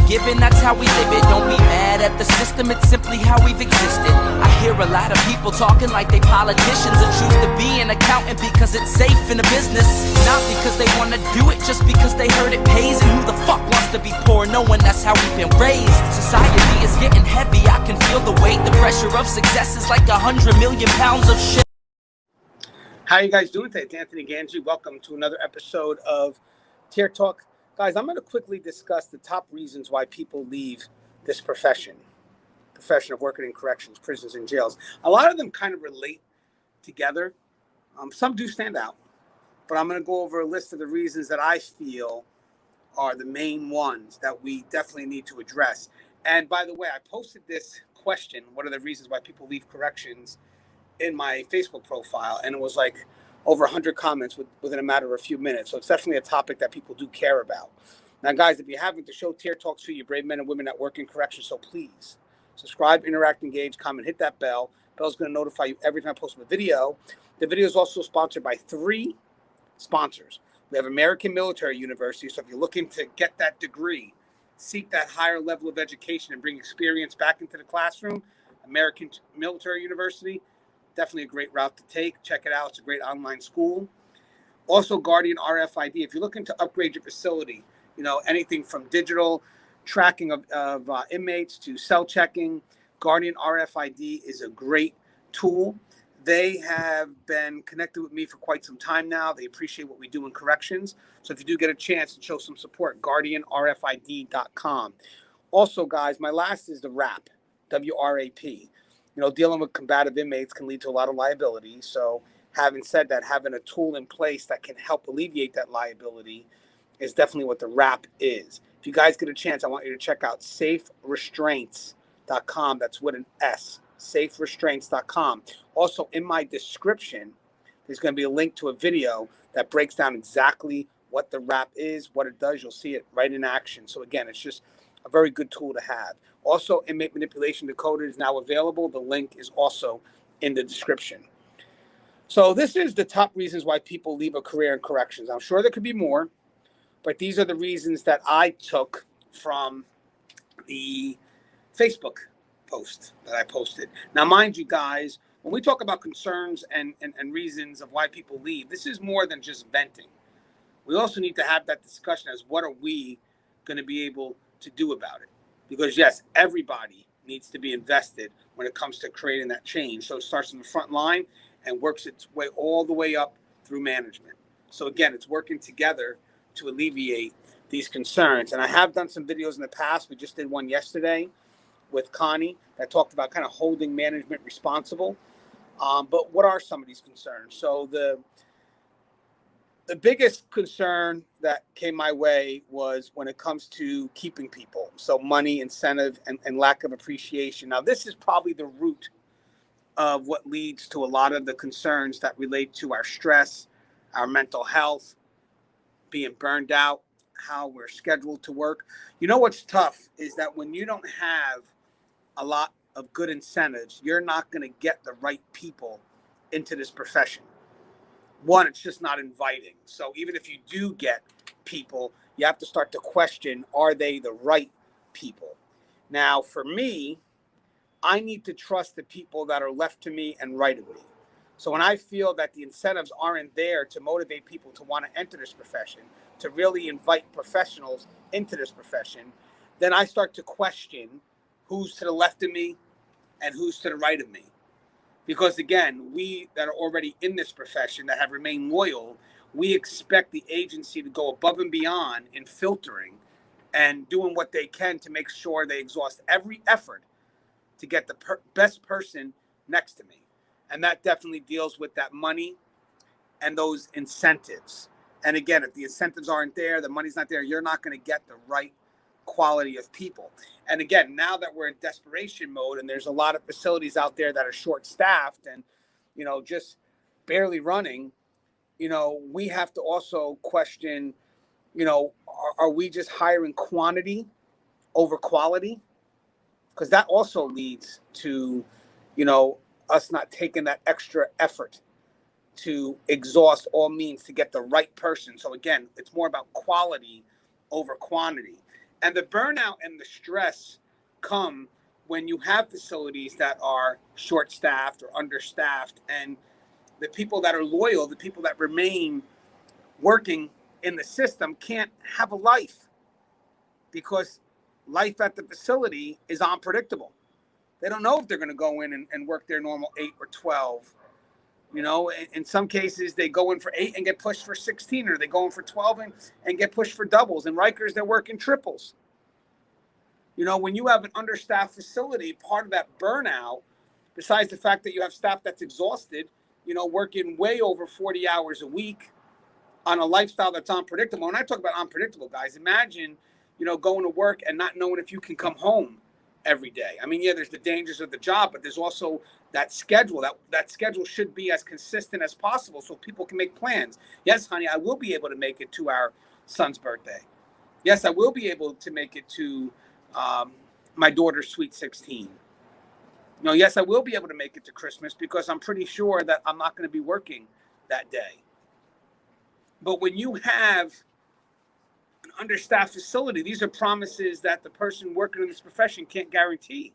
given, that's how we live it. Don't be mad at the system, it's simply how we've existed. I hear a lot of people talking like they politicians and choose to be an accountant because it's safe in the business. Not because they want to do it, just because they heard it pays. And who the fuck wants to be poor knowing that's how we've been raised? Society is getting heavy, I can feel the weight. The pressure of success is like 100 million pounds of shit. How you guys doing today? It's Anthony Gangi. Welcome to another episode of Tier Talk. Guys, I'm going to quickly discuss the top reasons why people leave this profession of working in corrections, prisons, and jails. A lot of them kind of relate together. Some do stand out, but I'm going to go over a list of the reasons that I feel are the main ones that we definitely need to address. And by the way, I posted this question, what are the reasons why people leave corrections, in my Facebook profile, and it was like over 100 comments within a matter of a few minutes. So it's definitely a topic that people do care about. Now, guys, if you haven't, the show Tier Talks to you brave men and women that work in corrections, so please subscribe, interact, engage, comment, hit that bell. Bell's going to notify you every time I post a video. The video is also sponsored by 3 sponsors. We have American Military University, so if you're looking to get that degree, seek that higher level of education and bring experience back into the classroom, American Military University, definitely a great route to take. Check it out. It's a great online school. Also, Guardian RFID. If you're looking to upgrade your facility, anything from digital tracking of inmates to cell checking, Guardian RFID is a great tool. They have been connected with me for quite some time now. They appreciate what we do in corrections. So if you do get a chance to show some support, guardianrfid.com. Also, guys, my last is the WRAP, W-R-A-P. Dealing with combative inmates can lead to a lot of liability. So having said that, having a tool in place that can help alleviate that liability is definitely what the WRAP is. If you guys get a chance, I want you to check out saferestraints.com. That's with an S, saferestraints.com. Also, in my description, there's going to be a link to a video that breaks down exactly what the WRAP is, what it does. You'll see it right in action. So again, it's just a very good tool to have. Also, Inmate Manipulation Decoded is now available. The link is also in the description. So this is the top reasons why people leave a career in corrections. I'm sure there could be more, but these are the reasons that I took from the Facebook post that I posted. Now, mind you guys, when we talk about concerns and reasons of why people leave, this is more than just venting. We also need to have that discussion as what are we going to be able to do about it? Because yes, everybody needs to be invested when it comes to creating that change. So it starts in the front line and works its way all the way up through management. So again, it's working together to alleviate these concerns. And I have done some videos in the past. We just did one yesterday with Connie that talked about kind of holding management responsible. But what are some of these concerns? So the biggest concern that came my way was when it comes to keeping people. So money, incentive, and lack of appreciation. Now, this is probably the root of what leads to a lot of the concerns that relate to our stress, our mental health, being burned out, how we're scheduled to work. What's tough is that when you don't have a lot of good incentives, you're not going to get the right people into this profession. One, it's just not inviting. So even if you do get people, you have to start to question, are they the right people? Now, for me, I need to trust the people that are left to me and right of me. So when I feel that the incentives aren't there to motivate people to want to enter this profession, to really invite professionals into this profession, then I start to question who's to the left of me and who's to the right of me. Because again, we that are already in this profession that have remained loyal, we expect the agency to go above and beyond in filtering and doing what they can to make sure they exhaust every effort to get the best person next to me. And that definitely deals with that money and those incentives. And again, if the incentives aren't there, the money's not there, you're not going to get the right quality of people. And again, now that we're in desperation mode and there's a lot of facilities out there that are short-staffed and, just barely running, we have to also question, are we just hiring quantity over quality? Because that also leads to, us not taking that extra effort to exhaust all means to get the right person. So again, it's more about quality over quantity. And the burnout and the stress come when you have facilities that are short-staffed or understaffed, and the people that are loyal, the people that remain working in the system can't have a life because life at the facility is unpredictable. They don't know if they're going to go in and work their normal 8 or 12. You know, in some cases, they go in for 8 and get pushed for 16, or they go in for 12 and get pushed for doubles. And Rikers, they're working triples. You know, when you have an understaffed facility, part of that burnout, besides the fact that you have staff that's exhausted, you know, working way over 40 hours a week on a lifestyle that's unpredictable. When I talk about unpredictable, guys, imagine, you know, going to work and not knowing if you can come home every day. I mean, yeah, there's the dangers of the job, but there's also that schedule. That schedule should be as consistent as possible so people can make plans. Yes, honey, I will be able to make it to our son's birthday. Yes, I will be able to make it to my daughter's sweet 16. You know, yes, I will be able to make it to Christmas because I'm pretty sure that I'm not going to be working that day. But when you have an understaffed facility, these are promises that the person working in this profession can't guarantee.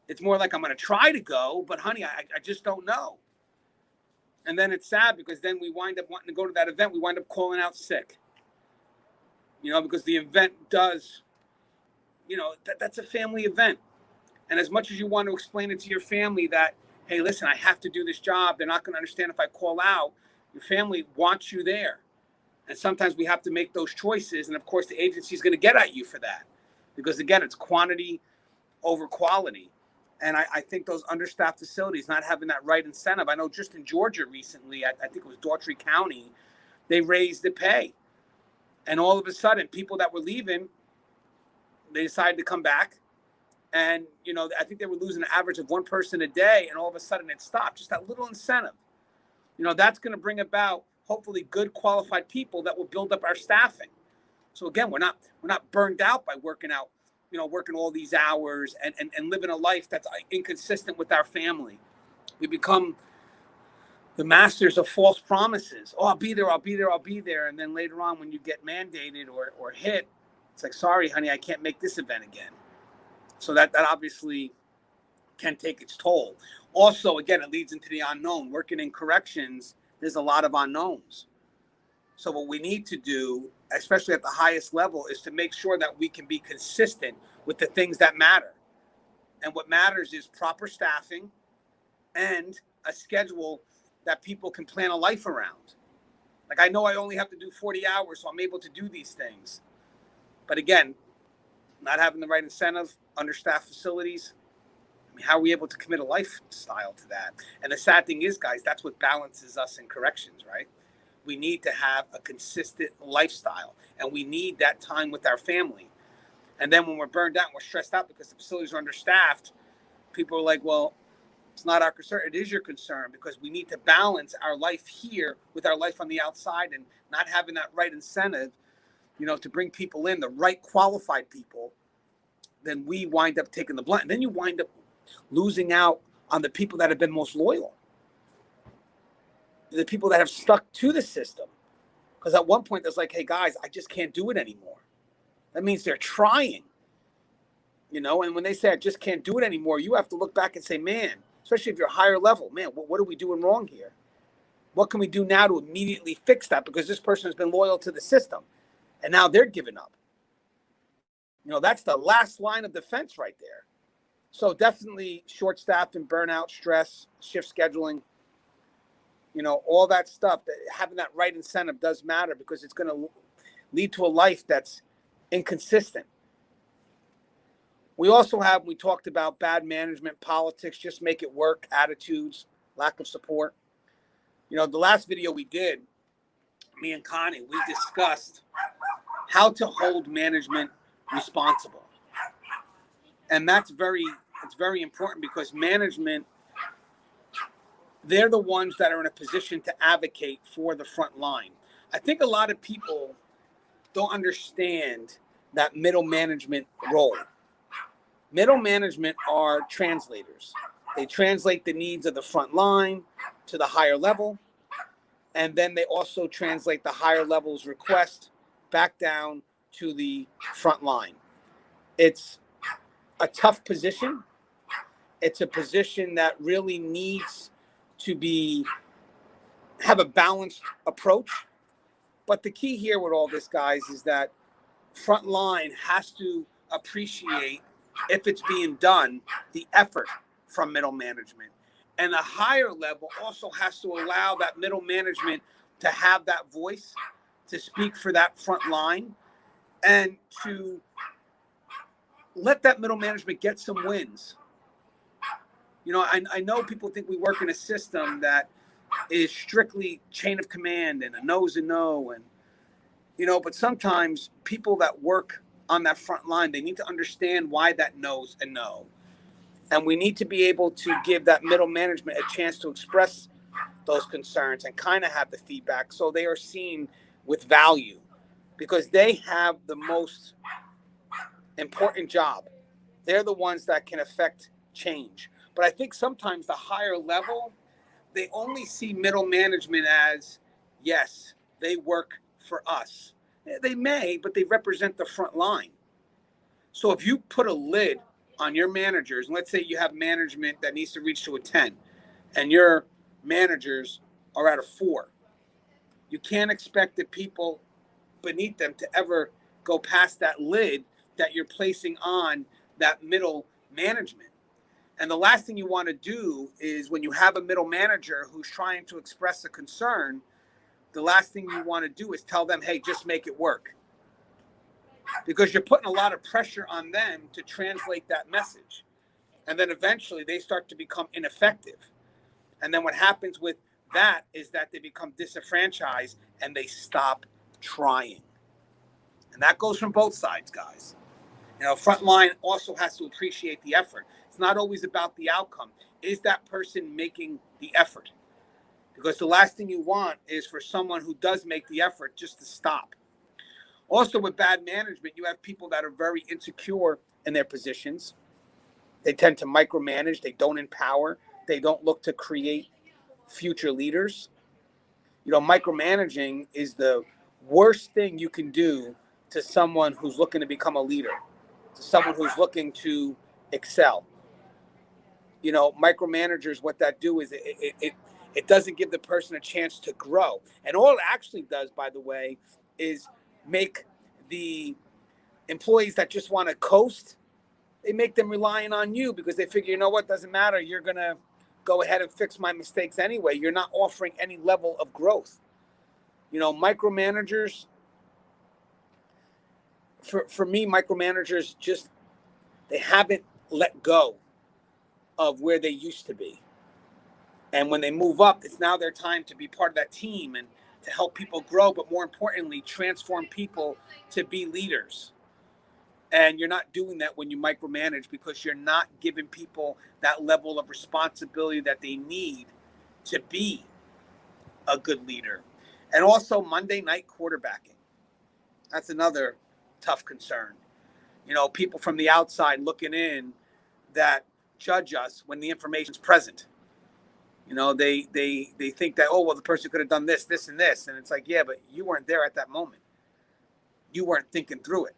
It's more like, I'm going to try to go, but honey, I just don't know. And then it's sad because then we wind up wanting to go to that event. We wind up calling out sick, you know, because the event does, you know, that's a family event. And as much as you want to explain it to your family that, hey, listen, I have to do this job, they're not going to understand if I call out. Your family wants you there. And sometimes we have to make those choices. And of course, the agency is going to get at you for that. Because again, it's quantity over quality. And I think those understaffed facilities not having that right incentive. I know just in Georgia recently, I think it was Daughtry County, they raised the pay. And all of a sudden, people that were leaving, they decided to come back. And, you know, I think they were losing an average of 1 person a day. And all of a sudden it stopped. Just that little incentive. You know, that's going to bring about hopefully good qualified people that will build up our staffing. So again, we're not burned out by working out, you know, working all these hours and living a life that's inconsistent with our family. We become the masters of false promises. Oh, I'll be there, I'll be there, I'll be there. And then later on, when you get mandated or hit, it's like, sorry, honey, I can't make this event again. So that obviously can take its toll. Also, again, it leads into the unknown. Working in corrections, there's a lot of unknowns. So what we need to do, especially at the highest level, is to make sure that we can be consistent with the things that matter. And what matters is proper staffing and a schedule that people can plan a life around. Like, I know I only have to do 40 hours, so I'm able to do these things. But again, not having the right incentive, understaffed facilities, I mean, how are we able to commit a lifestyle to that? And the sad thing is, guys, that's what balances us in corrections, right? We need to have a consistent lifestyle, and we need that time with our family. And then when we're burned out and we're stressed out because the facilities are understaffed, people are like, well, it's not our concern. It is your concern, because we need to balance our life here with our life on the outside, and not having that right incentive, you know, to bring people in, the right qualified people, then we wind up taking the blunt. And then you wind up losing out on the people that have been most loyal, the people that have stuck to the system. Because at one point, there's like, hey, guys, I just can't do it anymore. That means they're trying, you know, and when they say I just can't do it anymore, you have to look back and say, man, especially if you're higher level, man, what are we doing wrong here? What can we do now to immediately fix that? Because this person has been loyal to the system, and now they're giving up. You know, that's the last line of defense right there. So definitely short-staffed and burnout, stress, shift scheduling, you know, all that stuff, that having that right incentive does matter, because it's going to lead to a life that's inconsistent. We also we talked about bad management, politics, just make it work, attitudes, lack of support. You know, the last video we did, me and Connie, we discussed how to hold management responsible. And it's very important, because management, they're the ones that are in a position to advocate for the front line. I think a lot of people don't understand that middle management role. Middle management are translators. They translate the needs of the front line to the higher level, and then they also translate the higher level's request back down to the front line. It's a tough position. It's a position that really needs to have a balanced approach. But the key here with all this, guys, is that front line has to appreciate, if it's being done, the effort from middle management. And a higher level also has to allow that middle management to have that voice, to speak for that front line, and to let that middle management get some wins. You know, I know people think we work in a system that is strictly chain of command and a no's a no, and but sometimes people that work on that front line, they need to understand why that no's a no. And we need to be able to give that middle management a chance to express those concerns and kind of have the feedback so they are seen with value, because they have the most important job. They're the ones that can affect change. But I think sometimes the higher level, they only see middle management as, yes, they work for us. They may, but they represent the front line. So if you put a lid on your managers, and let's say you have management that needs to reach to a 10, and your managers are at a 4, you can't expect the people beneath them to ever go past that lid that you're placing on that middle management. And the last thing you want to do is, when you have a middle manager who's trying to express a concern, the last thing you want to do is tell them, hey, just make it work. Because you're putting a lot of pressure on them to translate that message. And then eventually they start to become ineffective. And then what happens with that is that they become disenfranchised and they stop trying. And that goes from both sides, guys. Frontline also has to appreciate the effort. It's not always about the outcome. Is that person making the effort? Because the last thing you want is for someone who does make the effort just to stop. Also, with bad management, you have people that are very insecure in their positions. They tend to micromanage. They don't empower. They don't look to create future leaders. Micromanaging is the worst thing you can do to someone who's looking to become a leader, to someone who's looking to excel. Micromanagers, what that do is it doesn't give the person a chance to grow. And all it actually does, by the way, is make the employees that just want to coast, they make them relying on you, because they figure, what, doesn't matter. You're going to go ahead and fix my mistakes anyway. You're not offering any level of growth. Micromanagers, for me, micromanagers they haven't let go of where they used to be. And when they move up, it's now their time to be part of that team and to help people grow, but more importantly, transform people to be leaders. And you're not doing that when you micromanage, because you're not giving people that level of responsibility that they need to be a good leader. And also Monday night quarterbacking. That's another tough concern. People from the outside looking in that judge us when the information's present. They think that, the person could have done this, this, and this. And it's like, yeah, but you weren't there at that moment. You weren't thinking through it.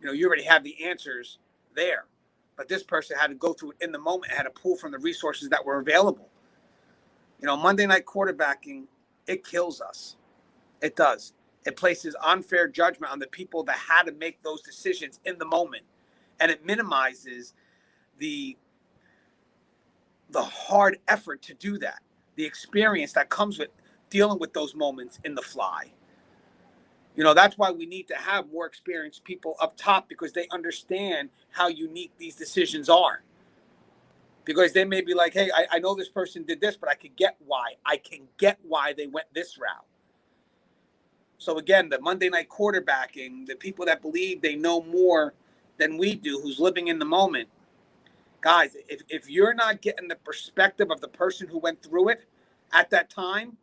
You already have the answers there. But this person had to go through it in the moment, had to pull from the resources that were available. Monday night quarterbacking, it kills us. It does. It places unfair judgment on the people that had to make those decisions in the moment. And it minimizes the hard effort to do that, the experience that comes with dealing with those moments in the fly. That's why we need to have more experienced people up top, because they understand how unique these decisions are. Because they may be like, hey, I know this person did this, but I can get why they went this route. So again, the Monday night quarterbacking, the people that believe they know more than we do, who's living in the moment, guys, if you're not getting the perspective of the person who went through it at that time,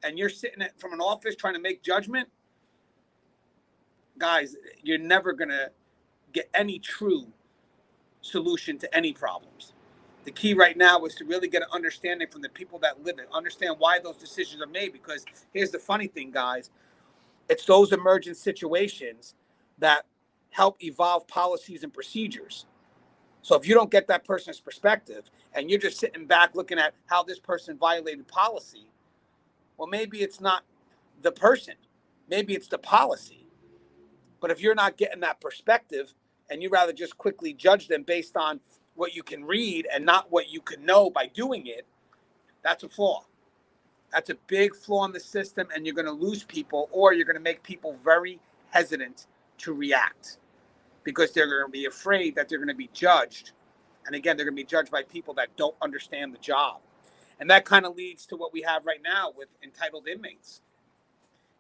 and you're sitting from an office trying to make judgment, guys, you're never going to get any true solution to any problems. The key right now is to really get an understanding from the people that live it, understand why those decisions are made. Because here's the funny thing, guys, it's those emergent situations that help evolve policies and procedures. So if you don't get that person's perspective and you're just sitting back looking at how this person violated policy, well, maybe it's not the person, maybe it's the policy. But if you're not getting that perspective and you rather just quickly judge them based on what you can read and not what you can know by doing it, that's a flaw. That's a big flaw in the system, and you're going to lose people, or you're going to make people very hesitant to react because they're going to be afraid that they're going to be judged. And again, they're going to be judged by people that don't understand the job. And that kind of leads to what we have right now with entitled inmates.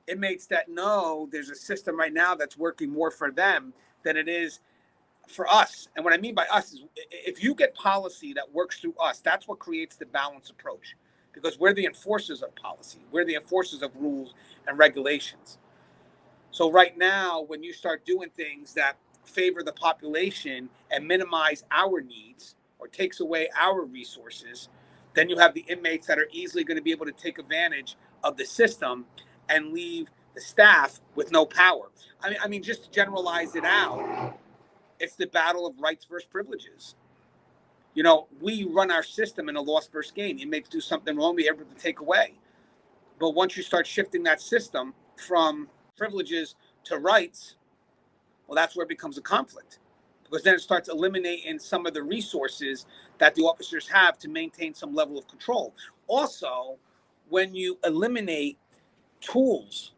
Inmates that know there's a system right now that's working more for them than it is for us. And what I mean by us is if you get policy that works through us, that's what creates the balanced approach, because we're the enforcers of policy. We're the enforcers of rules and regulations. So right now, when you start doing things that favor the population and minimize our needs or takes away our resources, then you have the inmates that are easily going to be able to take advantage of the system and leave the staff with no power. I mean, just to generalize it out, it's the battle of rights versus privileges. You know, we run our system in a loss versus gain. Inmates do something wrong, we're able to take away. But once you start shifting that system from privileges to rights, well, that's where it becomes a conflict, because then it starts eliminating some of the resources that the officers have to maintain some level of control. Also, when you eliminate tools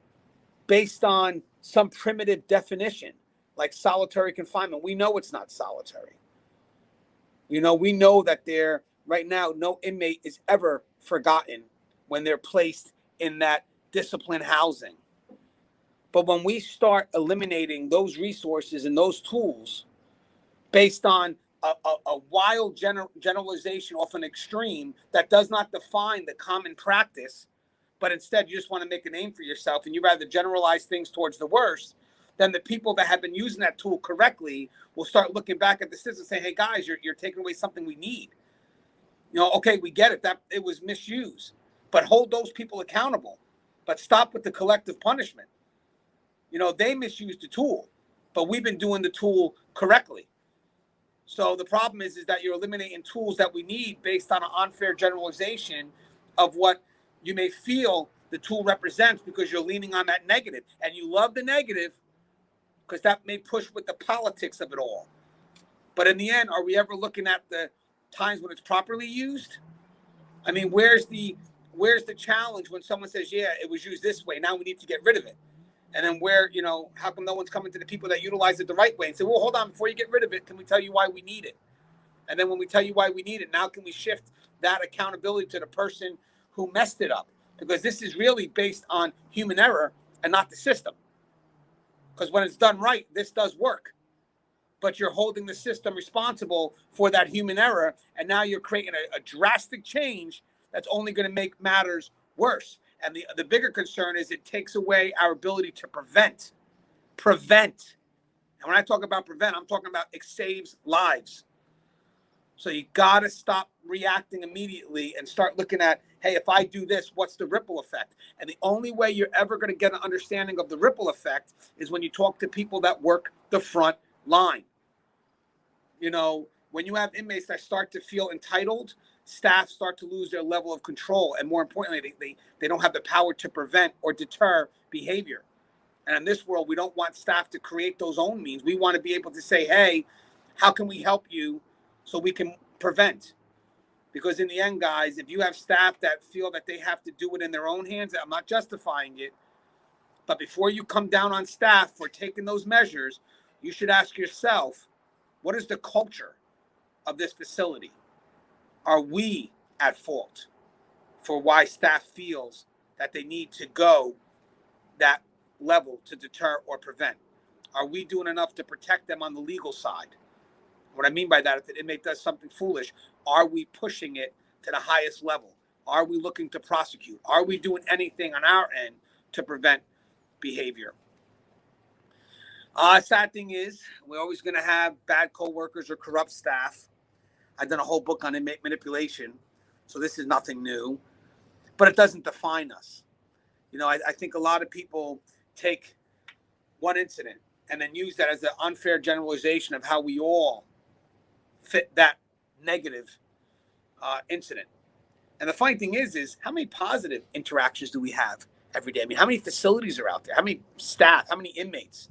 based on some primitive definition, like solitary confinement, we know it's not solitary. You know, we know that there right now, no inmate is ever forgotten when they're placed in that disciplined housing. But when we start eliminating those resources and those tools based on a wild generalization off an extreme that does not define the common practice, but instead you just want to make a name for yourself and you rather generalize things towards the worst, then the people that have been using that tool correctly will start looking back at the system and say, hey guys, you're taking away something we need. You know, okay, we get it, that it was misused, but hold those people accountable, but stop with the collective punishment. You know, they misused the tool, but we've been doing the tool correctly. So the problem is that you're eliminating tools that we need based on an unfair generalization of what you may feel the tool represents, because you're leaning on that negative. And you love the negative because that may push with the politics of it all. But in the end, are we ever looking at the times when it's properly used? I mean, where's the challenge when someone says, yeah, it was used this way, now we need to get rid of it? And then where, you know, how come no one's coming to the people that utilize it the right way and say, well, hold on, before you get rid of it, can we tell you why we need it? And then when we tell you why we need it, now can we shift that accountability to the person who messed it up? Because this is really based on human error and not the system. Because when it's done right, this does work. But you're holding the system responsible for that human error, and now you're creating a drastic change that's only going to make matters worse. And the bigger concern is it takes away our ability to prevent. And when I talk about prevent, I'm talking about it saves lives. So you got to stop reacting immediately and start looking at, hey, if I do this, what's the ripple effect? And the only way you're ever going to get an understanding of the ripple effect is when you talk to people that work the front line. You know, when you have inmates that start to feel entitled, staff start to lose their level of control. And more importantly, they don't have the power to prevent or deter behavior. And in this world, we don't want staff to create those own means. We want to be able to say, hey, how can we help you so we can prevent? Because in the end, guys, if you have staff that feel that they have to do it in their own hands, I'm not justifying it, but before you come down on staff for taking those measures, you should ask yourself, what is the culture of this facility? Are we at fault for why staff feels that they need to go that level to deter or prevent? Are we doing enough to protect them on the legal side? What I mean by that, if an inmate does something foolish, are we pushing it to the highest level? Are we looking to prosecute? Are we doing anything on our end to prevent behavior? Sad thing is, we're always going to have bad coworkers or corrupt staff. I've done a whole book on inmate manipulation, so this is nothing new, but it doesn't define us. You know, I think a lot of people take one incident and then use that as an unfair generalization of how we all fit that negative incident. And the funny thing is how many positive interactions do we have every day? I mean, how many facilities are out there? How many staff? How many inmates?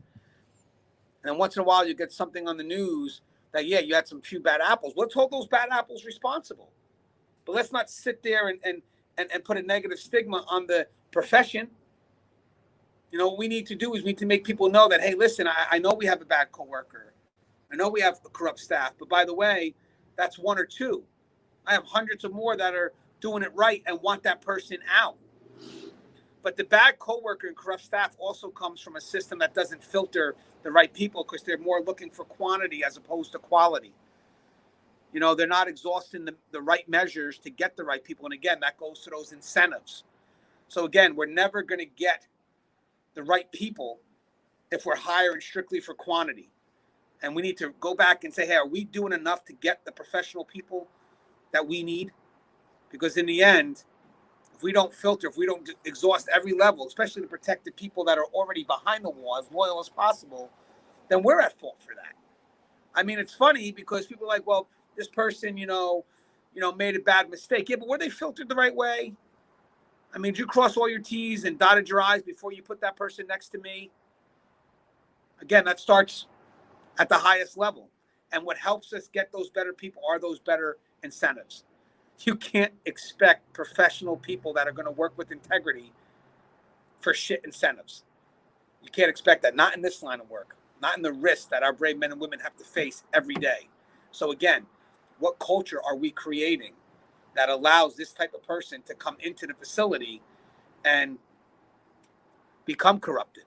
And then once in a while, you get something on the news that, yeah, you had some few bad apples. Let's hold those bad apples responsible. But let's not sit there and put a negative stigma on the profession. You know, what we need to do is we need to make people know that, hey, listen, I know we have a bad coworker. I know we have a corrupt staff. But by the way, that's one or two. I have hundreds of more that are doing it right and want that person out. But the bad coworker and corrupt staff also comes from a system that doesn't filter the right people because they're more looking for quantity as opposed to quality. You know, they're not exhausting the right measures to get the right people. And again, that goes to those incentives. So again, we're never going to get the right people if we're hiring strictly for quantity. And we need to go back and say, hey, are we doing enough to get the professional people that we need? Because in the end, if we don't filter, if we don't exhaust every level, especially to protect the people that are already behind the wall as loyal as possible, then we're at fault for that. I mean, it's funny because people are like, well, this person, you know, made a bad mistake. Yeah, but were they filtered the right way? I mean, did you cross all your T's and dotted your I's before you put that person next to me? Again, that starts at the highest level. And what helps us get those better people are those better incentives. You can't expect professional people that are going to work with integrity for shit incentives. You can't expect that. Not in this line of work. Not in the risks that our brave men and women have to face every day. So again, what culture are we creating that allows this type of person to come into the facility and become corrupted?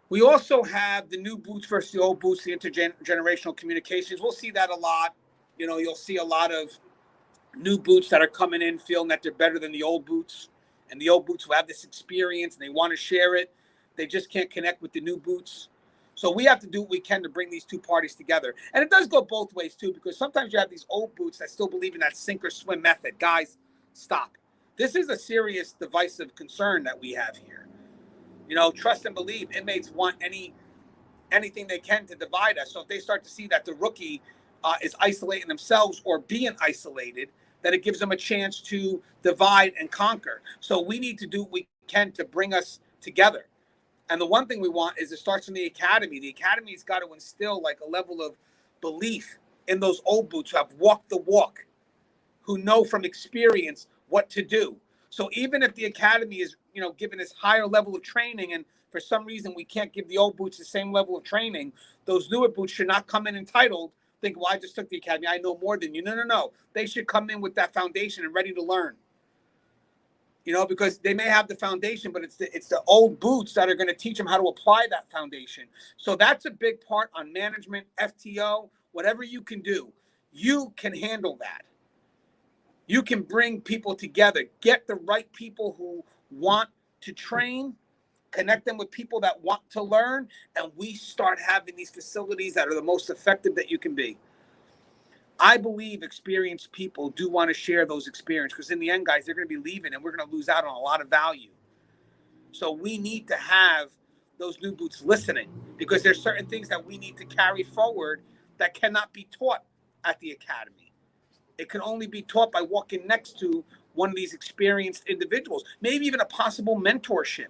We also have the new boots versus the old boots, the intergenerational communications. We'll see that a lot. You know, you'll see a lot of new boots that are coming in feeling that they're better than the old boots. And the old boots who have this experience and they want to share it, they just can't connect with the new boots. So we have to do what we can to bring these two parties together. And it does go both ways too, because sometimes you have these old boots that still believe in that sink or swim method. Guys, stop. This is a serious divisive concern that we have here. You know, trust and believe. Inmates want anything they can to divide us. So if they start to see that the rookie is isolating themselves or being isolated, then it gives them a chance to divide and conquer. So we need to do what we can to bring us together. And the one thing we want is it starts from the academy. The academy's got to instill like a level of belief in those old boots who have walked the walk, who know from experience what to do. So even if the academy is, you know, given this higher level of training, and for some reason we can't give the old boots the same level of training, those newer boots should not come in entitled, think, well, I just took the academy, I know more than you. No. They should come in with that foundation and ready to learn. You know, because they may have the foundation, but it's the old boots that are going to teach them how to apply that foundation. So that's a big part on management, FTO, whatever you can do. You can handle that. You can bring people together, get the right people who want to train, connect them with people that want to learn, and we start having these facilities that are the most effective that you can be. I believe experienced people do want to share those experiences because in the end, guys, they're going to be leaving and we're going to lose out on a lot of value. So we need to have those new boots listening because there's certain things that we need to carry forward that cannot be taught at the academy. It can only be taught by walking next to one of these experienced individuals, maybe even a possible mentorship.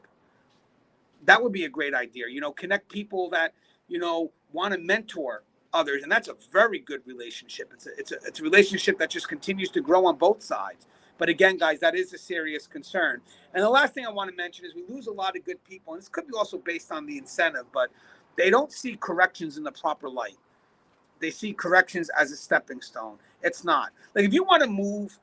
That would be a great idea. You know, connect people that, you know, want to mentor others, and that's a very good relationship. It's a relationship that just continues to grow on both sides. But again, guys, that is a serious concern. And the last thing I want to mention is we lose a lot of good people, and this could be also based on the incentive, but they don't see corrections in the proper light. They see corrections as a stepping stone. It's not. Like if you want to move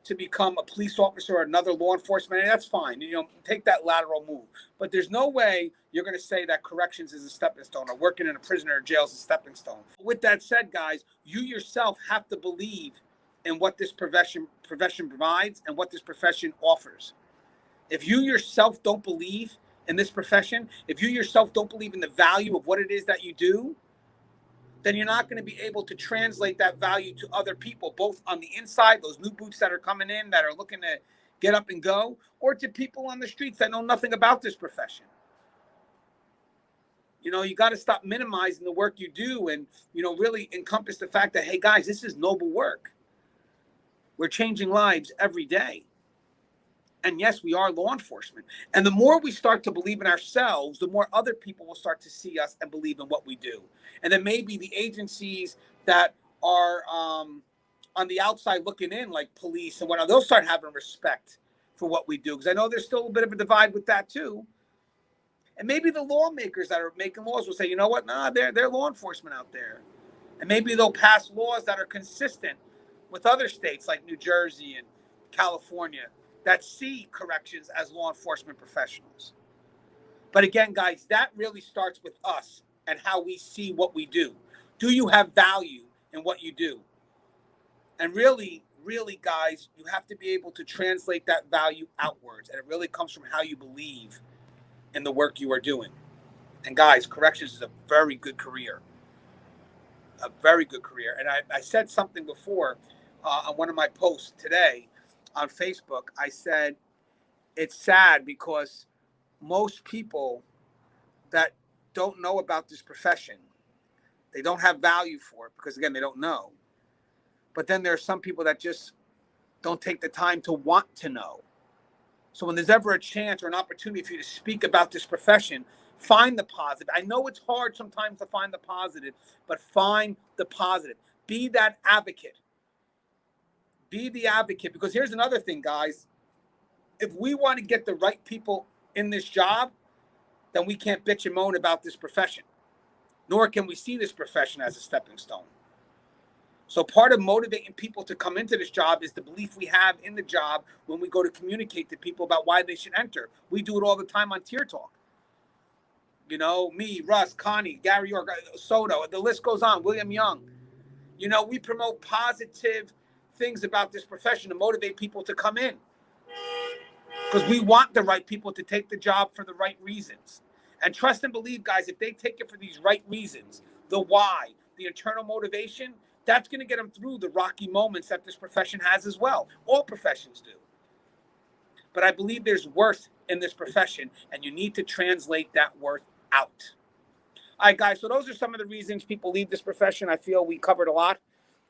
to become a police officer or another law enforcement, that's fine. You know, take that lateral move. But there's no way you're going to say that corrections is a stepping stone or working in a prison or jail is a stepping stone. With that said, guys, you yourself have to believe in what this profession provides and what this profession offers. If you yourself don't believe in this profession, if you yourself don't believe in the value of what it is that you do, then you're not going to be able to translate that value to other people, both on the inside, those new boots that are coming in that are looking to get up and go, or to people on the streets that know nothing about this profession. You know, you got to stop minimizing the work you do and, you know, really encompass the fact that, hey, guys, this is noble work. We're changing lives every day. And yes, we are law enforcement. And the more we start to believe in ourselves, the more other people will start to see us and believe in what we do. And then maybe the agencies that are on the outside looking in, like police and whatnot, they'll start having respect for what we do. Because I know there's still a bit of a divide with that too. And maybe the lawmakers that are making laws will say, you know what, nah, they're law enforcement out there. And maybe they'll pass laws that are consistent with other states like New Jersey and California that see corrections as law enforcement professionals. But again, guys, that really starts with us and how we see what we do. Do you have value in what you do? And really, really, guys, you have to be able to translate that value outwards. And it really comes from how you believe in the work you are doing. And guys, corrections is a very good career. A very good career. And I said something before on one of my posts today on Facebook. I said, it's sad because most people that don't know about this profession, they don't have value for it because, again, they don't know. But then there are some people that just don't take the time to want to know. So when there's ever a chance or an opportunity for you to speak about this profession, find the positive. I know it's hard sometimes to find the positive, but find the positive. Be that advocate. Be the advocate. Because here's another thing, guys. If we want to get the right people in this job, then we can't bitch and moan about this profession. Nor can we see this profession as a stepping stone. So part of motivating people to come into this job is the belief we have in the job when we go to communicate to people about why they should enter. We do it all the time on Tier Talk. You know, me, Russ, Connie, Gary York, Soto, the list goes on, William Young. You know, we promote positive things about this profession to motivate people to come in. Because we want the right people to take the job for the right reasons. And trust and believe, guys, if they take it for these right reasons, the why, the internal motivation, that's going to get them through the rocky moments that this profession has as well. All professions do. But I believe there's worth in this profession, and you need to translate that worth out. All right, guys, so those are some of the reasons people leave this profession. I feel we covered a lot.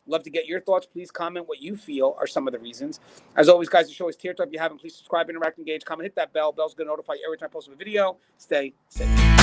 Love to get your thoughts. Please comment what you feel are some of the reasons. As always, guys, the show is Tier Talk. If you haven't, please subscribe, interact, engage, comment, hit that bell. Bell's going to notify you every time I post a video. Stay safe.